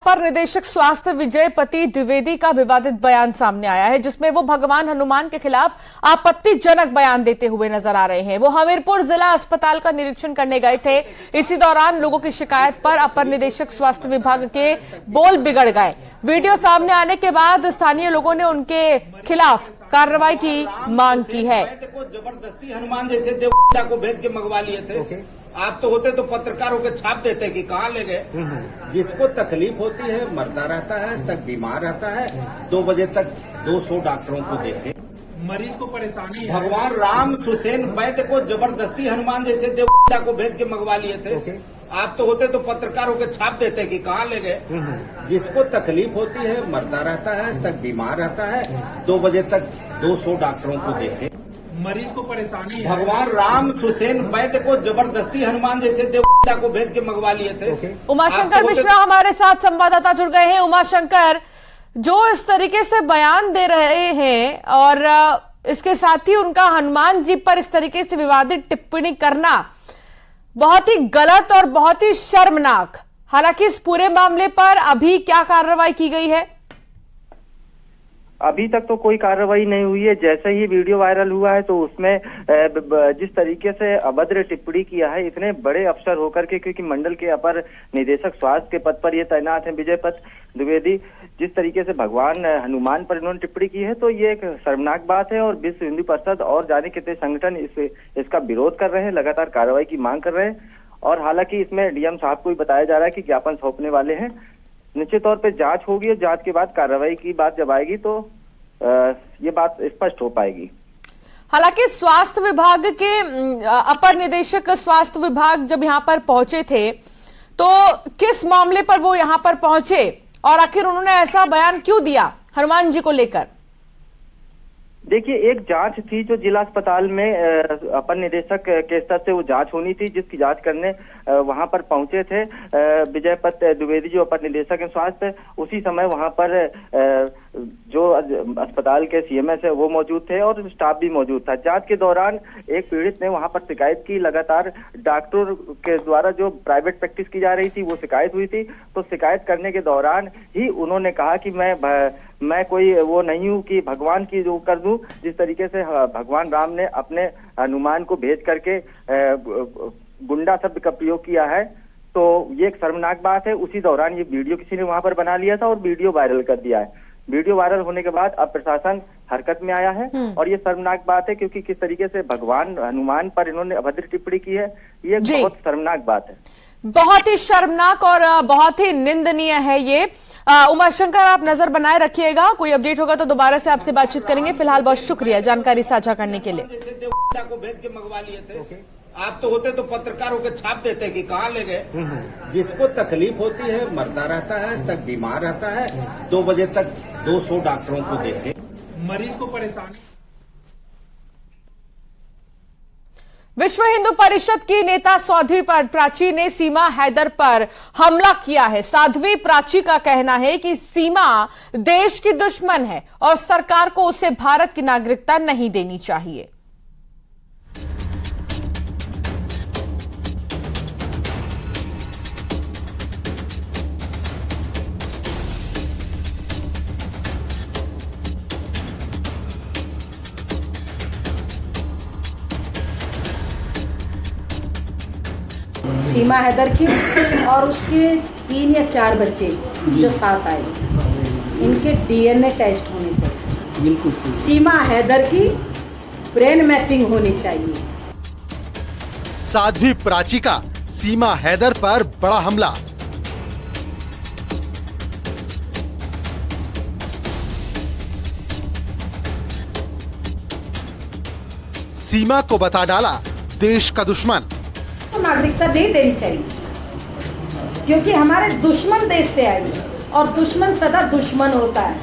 अपर निदेशक स्वास्थ्य विजय पति द्विवेदी का विवादित बयान सामने आया है, जिसमें वो भगवान हनुमान के खिलाफ आपत्तिजनक बयान देते हुए नजर आ रहे हैं। वो हमीरपुर जिला अस्पताल का निरीक्षण करने गए थे। इसी दौरान लोगों की शिकायत पर अपर निदेशक स्वास्थ्य विभाग के बोल बिगड़ गए। वीडियो सामने आने के बाद स्थानीय लोगों ने उनके खिलाफ कार्रवाई की मांग की है। जबरदस्ती हनुमान जैसे देवता को भेज के मंगवा लिए थे। आप तो होते तो पत्रकारों के छाप देते कि कहाँ ले गए। जिसको तकलीफ होती है मरता रहता है, तक बीमार रहता है। 2 बजे तक 200 डॉक्टरों को देखे। मरीज को परेशानी है। भगवान राम सुसेन वैद्य को जबरदस्ती हनुमान जैसे देवता को भेज के मंगवा लिए थे। आप तो होते तो पत्रकारों के छाप देते कि कहाँ ले गए। जिसको तकलीफ होती है मरता रहता है, तक बीमार रहता है। 2 बजे तक 200 डॉक्टरों को देखे। मरीज को परेशानी है। भगवान राम सुसेन वैद्य को जबरदस्ती हनुमान जैसे देवता को भेज के मंगवा लिए थे। उमाशंकर मिश्रा हमारे साथ संवाददाता जुड़ गए हैं। उमाशंकर, जो इस तरीके से बयान दे रहे हैं और इसके साथ ही उनका हनुमान जी पर इस तरीके से विवादित टिप्पणी करना बहुत ही गलत और बहुत ही शर्मनाक। हालांकि इस पूरे मामले पर अभी क्या कार्रवाई की गई है? अभी तक तो कोई कार्रवाई नहीं हुई है। जैसे ही वीडियो वायरल हुआ है तो उसमें जिस तरीके से अभद्र टिप्पणी किया है इतने बड़े अफसर होकर के, क्योंकि मंडल के अपर निदेशक स्वास्थ्य के पद पर ये तैनात है विजय पत द्विवेदी, जिस तरीके से भगवान हनुमान पर इन्होंने टिप्पणी की है तो ये एक शर्मनाक बात है। और विश्व हिंदू परिषद और जाने कितने संगठन इसका विरोध कर रहे हैं, लगातार कार्रवाई की मांग कर रहे हैं। और हालांकि इसमें डीएम साहब को भी बताया जा रहा है कि ज्ञापन सौंपने वाले हैं। निश्चित तौर पे जांच होगी और जांच के बाद कार्रवाई की बात जब आएगी तो ये बात स्पष्ट हो पाएगी। हालांकि स्वास्थ्य विभाग के अपर निदेशक स्वास्थ्य विभाग जब यहां पर पहुंचे थे तो किस मामले पर वो यहां पर पहुंचे और आखिर उन्होंने ऐसा बयान क्यों दिया हनुमान जी को लेकर? देखिए, एक जांच थी जो जिला अस्पताल में अपर निदेशक के स्तर से वो जांच होनी थी, जिसकी जांच करने वहां पर पहुंचे थे विजय पत द्विवेदी जो अपर निदेशक है स्वास्थ्य। उसी समय वहां पर जो अस्पताल के सीएमएस है वो मौजूद थे और स्टाफ भी मौजूद था। जांच के दौरान एक पीड़ित ने वहां पर शिकायत की। लगातार डॉक्टर के द्वारा जो प्राइवेट प्रैक्टिस की जा रही थी वो शिकायत हुई थी। तो शिकायत करने के दौरान ही उन्होंने कहा कि मैं कोई वो नहीं हूँ कि भगवान की जो कर दूं। जिस तरीके से भगवान राम ने अपने हनुमान को भेज करके गुंडा शब्द का प्रयोग किया है तो ये एक शर्मनाक बात है। उसी दौरान ये वीडियो किसी ने वहां पर बना लिया था और वीडियो वायरल कर दिया है। वीडियो वायरल होने के बाद अब प्रशासन हरकत में आया है और ये शर्मनाक बात है, क्योंकि किस तरीके से भगवान हनुमान पर इन्होंने अभद्र टिप्पणी की है, ये बहुत शर्मनाक बात है। बहुत ही शर्मनाक और बहुत ही निंदनीय है ये। उमाशंकर, आप नजर बनाए रखिएगा, कोई अपडेट होगा तो दोबारा से आपसे बातचीत करेंगे। फिलहाल बहुत शुक्रिया जानकारी साझा करने के लिए। देवता को भेज के मंगवा लिए थे। आप तो होते तो पत्रकारों के छाप देते कि कहाँ ले गए। जिसको तकलीफ होती है मरता रहता है, तक बीमार रहता है। 2 बजे तक 200 डॉक्टरों को देखे। मरीज को परेशानी। विश्व हिंदू परिषद की नेता साध्वी प्राची ने सीमा हैदर पर हमला किया है। साध्वी प्राची का कहना है कि सीमा देश की दुश्मन है और सरकार को उसे भारत की नागरिकता नहीं देनी चाहिए। सीमा हैदर की और उसके 3 या 4 बच्चे जो साथ आए, इनके डीएनए टेस्ट होने चाहिए। बिल्कुल। सीमा हैदर की ब्रेन मैपिंग होनी चाहिए। साध्वी प्राची का सीमा हैदर पर बड़ा हमला। सीमा को बता डाला देश का दुश्मन। तो नागरिकता नहीं देनी चाहिए, क्योंकि हमारे दुश्मन देश से आई और दुश्मन सदा दुश्मन होता है।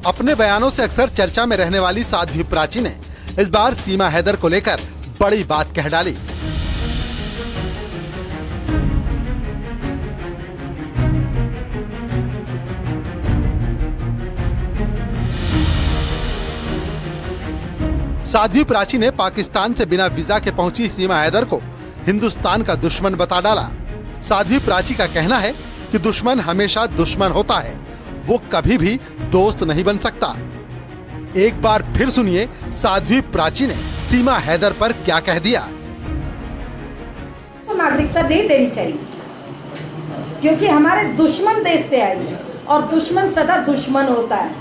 अपने बयानों से अक्सर चर्चा में रहने वाली साध्वी प्राची ने इस बार सीमा हैदर को लेकर बड़ी बात कह डाली। साध्वी प्राची ने पाकिस्तान से बिना वीजा के पहुंची सीमा हैदर को हिंदुस्तान का दुश्मन बता डाला। साध्वी प्राची का कहना है कि दुश्मन हमेशा दुश्मन होता है, वो कभी भी दोस्त नहीं बन सकता। एक बार फिर सुनिए साध्वी प्राची ने सीमा हैदर पर क्या कह दिया। तो नागरिकता नहीं देनी चाहिए, क्योंकि हमारे दुश्मन देश से आई है और दुश्मन सदा दुश्मन होता है।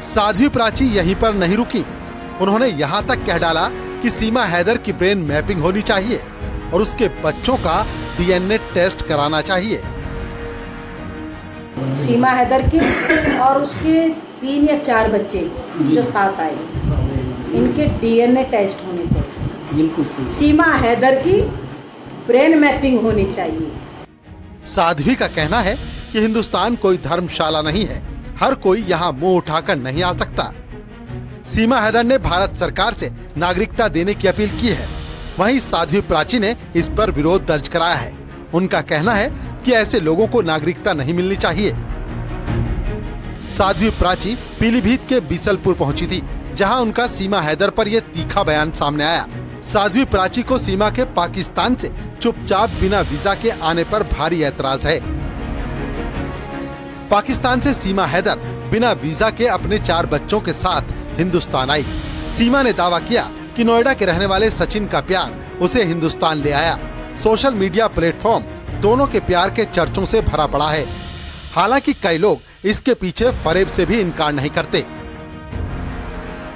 साध्वी प्राची यहीं पर नहीं रुकी, उन्होंने यहाँ तक कह डाला कि सीमा हैदर की ब्रेन मैपिंग होनी चाहिए और उसके बच्चों का डीएनए टेस्ट कराना चाहिए। सीमा हैदर की और उसके 3 या 4 बच्चे जो साथ आए, इनके डीएनए टेस्ट होने चाहिए। बिल्कुल सीमा हैदर की ब्रेन मैपिंग होनी चाहिए। साध्वी का कहना है कि हिंदुस्तान कोई धर्मशाला नहीं है, हर कोई यहाँ मुंह उठाकर नहीं आ सकता। सीमा हैदर ने भारत सरकार से नागरिकता देने की अपील की है, वहीं साध्वी प्राची ने इस पर विरोध दर्ज कराया है। उनका कहना है कि ऐसे लोगों को नागरिकता नहीं मिलनी चाहिए। साध्वी प्राची पीलीभीत के बीसलपुर पहुंची थी, जहां उनका सीमा हैदर पर यह तीखा बयान सामने आया। साध्वी प्राची को सीमा के पाकिस्तान से चुपचाप बिना वीजा के आने पर भारी ऐतराज है। पाकिस्तान से सीमा हैदर बिना वीजा के अपने 4 बच्चों के साथ हिंदुस्तान आई। सीमा ने दावा किया कि नोएडा के रहने वाले सचिन का प्यार उसे हिंदुस्तान ले आया। सोशल मीडिया प्लेटफॉर्म दोनों के प्यार के चर्चों से भरा पड़ा है। हालांकि कई लोग इसके पीछे फरेब से भी इनकार नहीं करते।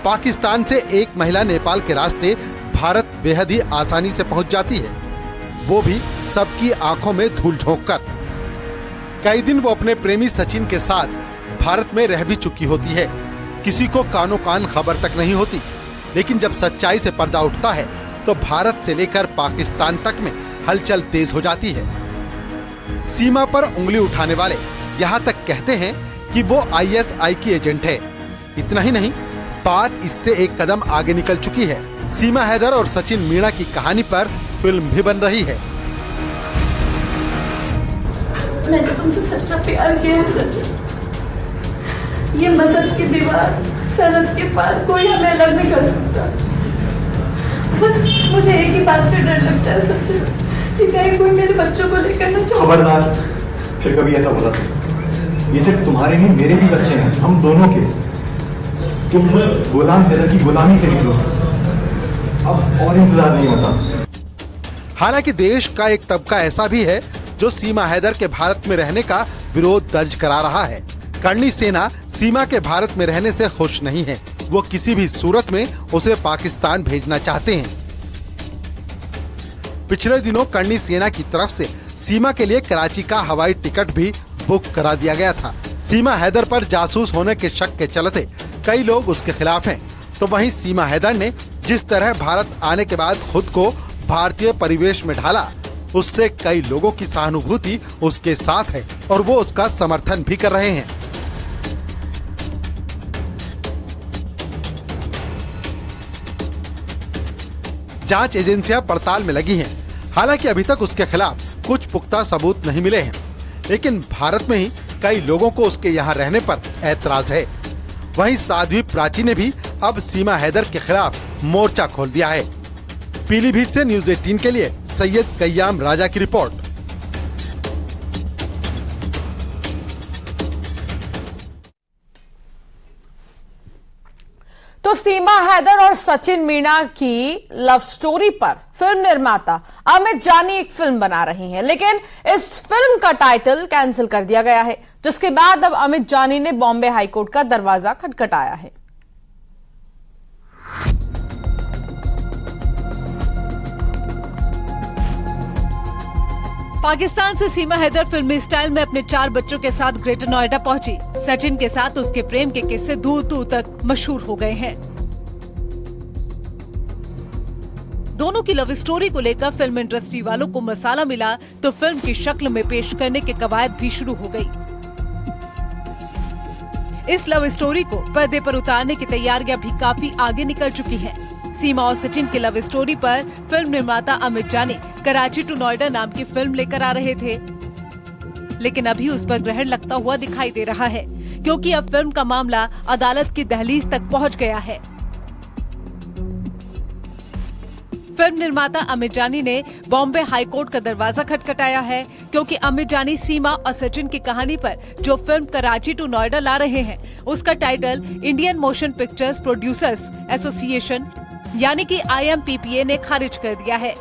पाकिस्तान से एक महिला नेपाल के रास्ते भारत बेहद ही आसानी से पहुंच जाती है, वो भी सबकी आंखों में धूल झोंककर। कई दिन वो अपने प्रेमी सचिन के साथ भारत में रह भी चुकी होती है। किसी को कानों कान खबर तक नहीं होती, लेकिन जब सच्चाई से पर्दा उठता है तो भारत से लेकर पाकिस्तान तक में हलचल तेज हो जाती है। सीमा पर उंगली उठाने वाले यहाँ तक कहते हैं कि वो ISI की एजेंट है। इतना ही नहीं, बात इससे एक कदम आगे निकल चुकी है। सीमा हैदर और सचिन मीणा की कहानी पर फिल्म भी बन रही है। मैंने तुमसे सच्चा प्यार किया है सचिन। ये मजहब की दीवार, सरहद के पार कोई हमें अलग नहीं कर सकता। बस मुझे एक ही बात से डर लगता है सचिन, कि कहीं कोई मेरे बच्चों को लेकर न चले। खबरदार, फिर कभी ऐसा बोला तो ये सिर्फ तुम्हारे नहीं, मेरे भी बच्चे हैं, हम दोनों के। तुम गुलाम हैदर की गुलामी से निकलो, अब और इंतजार नहीं होता। हालांकि देश का एक तबका ऐसा भी है जो सीमा हैदर के भारत में रहने का विरोध दर्ज करा रहा है। करणी सेना सीमा के भारत में रहने से खुश नहीं है, वो किसी भी सूरत में उसे पाकिस्तान भेजना चाहते हैं। पिछले दिनों करणी सेना की तरफ से सीमा के लिए कराची का हवाई टिकट भी बुक करा दिया गया था। सीमा हैदर पर जासूस होने के शक के चलते कई लोग उसके खिलाफ हैं, तो वहीं सीमा हैदर ने जिस तरह भारत आने के बाद खुद को भारतीय परिवेश में ढाला, उससे कई लोगों की सहानुभूति उसके साथ है और वो उसका समर्थन भी कर रहे हैं। जांच एजेंसियां पड़ताल में लगी हैं। हालांकि अभी तक उसके खिलाफ कुछ पुख्ता सबूत नहीं मिले हैं, लेकिन भारत में ही कई लोगों को उसके यहाँ रहने पर ऐतराज है। वहीं साध्वी प्राची ने भी अब सीमा हैदर के खिलाफ मोर्चा खोल दिया है। पीलीभीत से न्यूज़ 18 के लिए सैयद कय्याम राजा की रिपोर्ट। तो सीमा हैदर और सचिन मीणा की लव स्टोरी पर फिल्म निर्माता अमित जानी एक फिल्म बना रही हैं, लेकिन इस फिल्म का टाइटल कैंसिल कर दिया गया है, जिसके बाद अब अमित जानी ने बॉम्बे हाईकोर्ट का दरवाजा खटखटाया है। पाकिस्तान से सीमा हैदर फिल्मी स्टाइल में अपने 4 बच्चों के साथ ग्रेटर नोएडा पहुंची। सचिन के साथ उसके प्रेम के किस्से दूर दूर तक मशहूर हो गए हैं। दोनों की लव स्टोरी को लेकर फिल्म इंडस्ट्री वालों को मसाला मिला तो फिल्म की शक्ल में पेश करने के कवायद भी शुरू हो गई। इस लव स्टोरी को पर्दे पर उतारने की तैयारियां भी काफी आगे निकल चुकी हैं। सीमा और सचिन की लव स्टोरी पर फिल्म निर्माता अमित जानी कराची टू नोएडा नाम की फिल्म लेकर आ रहे थे, लेकिन अभी उस पर ग्रहण लगता हुआ दिखाई दे रहा है, क्योंकि अब फिल्म का मामला अदालत की दहलीज तक पहुंच गया है। फिल्म निर्माता अमित जानी ने बॉम्बे हाईकोर्ट का दरवाजा खटखटाया है, क्योंकि अमित जानी सीमा और सचिन की कहानी पर जो फिल्म कराची टू नोएडा ला रहे हैं, उसका title Indian motion pictures producers association यानी कि IMPPA ने खारिज कर दिया है।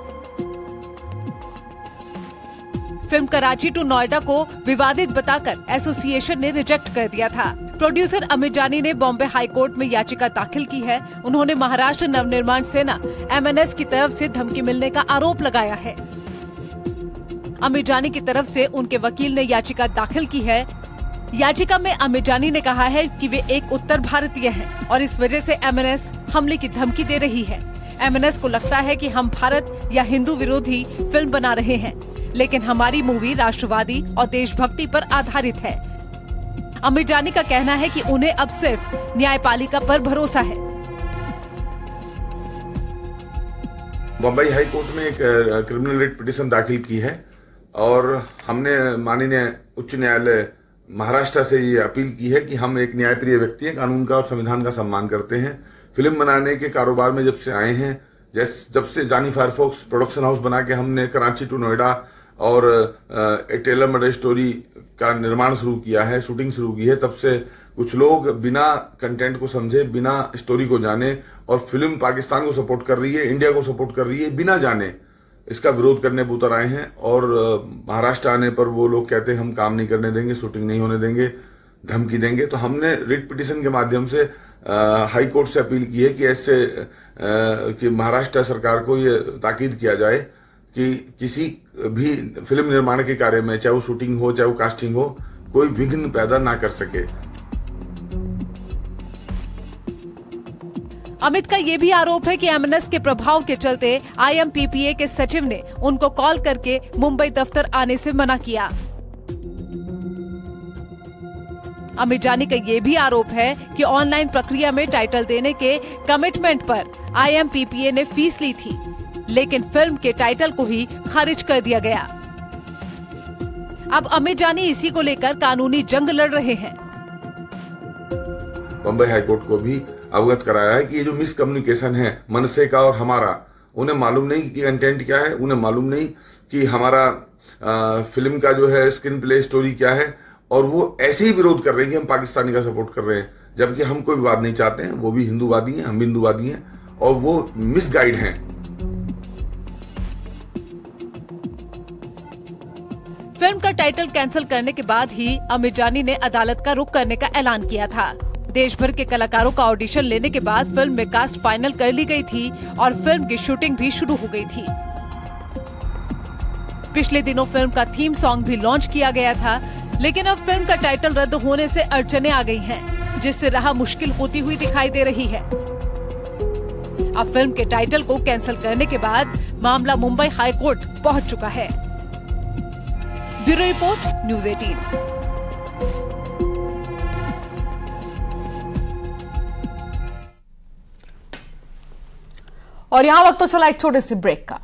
फिल्म कराची टू नोएडा को विवादित बताकर एसोसिएशन ने रिजेक्ट कर दिया था। प्रोड्यूसर अमित जानी ने बॉम्बे हाईकोर्ट में याचिका दाखिल की है। उन्होंने महाराष्ट्र नवनिर्माण सेना MNS की तरफ से धमकी मिलने का आरोप लगाया है। अमित जानी की तरफ से उनके वकील ने याचिका दाखिल की है। याचिका में अमित जानी ने कहा है कि वे एक उत्तर भारतीय हैं और इस वजह से MNS हमले की धमकी दे रही है। MNS को लगता है कि हम भारत या हिंदू विरोधी फिल्म बना रहे हैं, लेकिन हमारी मूवी राष्ट्रवादी और देशभक्ति पर आधारित है। अमित जानी का कहना है कि उन्हें अब सिर्फ न्यायपालिका पर भरोसा है। बम्बई हाई कोर्ट में एक क्रिमिनल रिट पिटीशन दाखिल की है और हमने माननीय उच्च न्यायालय महाराष्ट्र से ये अपील की है कि हम एक न्यायप्रिय व्यक्ति हैं, कानून का और संविधान का सम्मान करते हैं। फिल्म बनाने के कारोबार में जब से आए हैं, जब से जानी फायरफॉक्स प्रोडक्शन हाउस बना के हमने कराची टू नोएडा और ए टेलर मर्डर स्टोरी का निर्माण शुरू किया है, शूटिंग शुरू की है, तब से कुछ लोग बिना कंटेंट को समझे, बिना स्टोरी को जाने और फिल्म पाकिस्तान को सपोर्ट कर रही है, इंडिया को सपोर्ट कर रही है, बिना जाने इसका विरोध करने पर उतर आए हैं। और महाराष्ट्र आने पर वो लोग कहते हैं हम काम नहीं करने देंगे, शूटिंग नहीं होने देंगे, धमकी देंगे। तो हमने रिट पिटीशन के माध्यम से हाई कोर्ट से अपील की है कि ऐसे कि महाराष्ट्र सरकार को ये ताकीद किया जाए कि किसी भी फिल्म निर्माण के कार्य में, चाहे वो शूटिंग हो चाहे वो कास्टिंग हो, कोई विघ्न पैदा ना कर सके। अमित का ये भी आरोप है कि MNS के प्रभाव के चलते IMPPA के सचिव ने उनको कॉल करके मुंबई दफ्तर आने से मना किया। अमित जानी का ये भी आरोप है कि ऑनलाइन प्रक्रिया में टाइटल देने के कमिटमेंट पर IMPPA ने फीस ली थी, लेकिन फिल्म के टाइटल को ही खारिज कर दिया गया। अब अमित जानी इसी को लेकर कानूनी जंग लड़ रहे हैं। बम्बई हाईकोर्ट को भी अवगत कराया है कि ये जो मिसकम्युनिकेशन है मनसे का और हमारा, उन्हें मालूम नहीं कि कंटेंट क्या है, उन्हें मालूम नहीं कि हमारा फिल्म का जो है स्क्रीन प्ले स्टोरी क्या है, और वो ऐसे ही विरोध कर रहे हैं कि हम पाकिस्तानी का सपोर्ट कर रहे हैं, जबकि हम कोई विवाद नहीं चाहते हैं। वो भी हिंदूवादी हैं, हम भी हिंदूवादी हैं, और वो मिसगाइड हैं। फिल्म का टाइटल कैंसिल करने के बाद ही अमित जानी ने अदालत का रुख करने का ऐलान किया था। देश भर के कलाकारों का ऑडिशन लेने के बाद फिल्म में कास्ट फाइनल कर ली गई थी और फिल्म की शूटिंग भी शुरू हो गई थी। पिछले दिनों फिल्म का थीम सॉन्ग भी लॉन्च किया गया था, लेकिन अब फिल्म का टाइटल रद्द होने से अड़चनें आ गई हैं, जिससे राह मुश्किल होती हुई दिखाई दे रही है। अब फिल्म के टाइटल को कैंसिल करने के बाद मामला मुंबई हाई कोर्ट पहुंच चुका है। Bureau report, news 18। और यहाँ वक्त तो चला एक छोटे से ब्रेक का।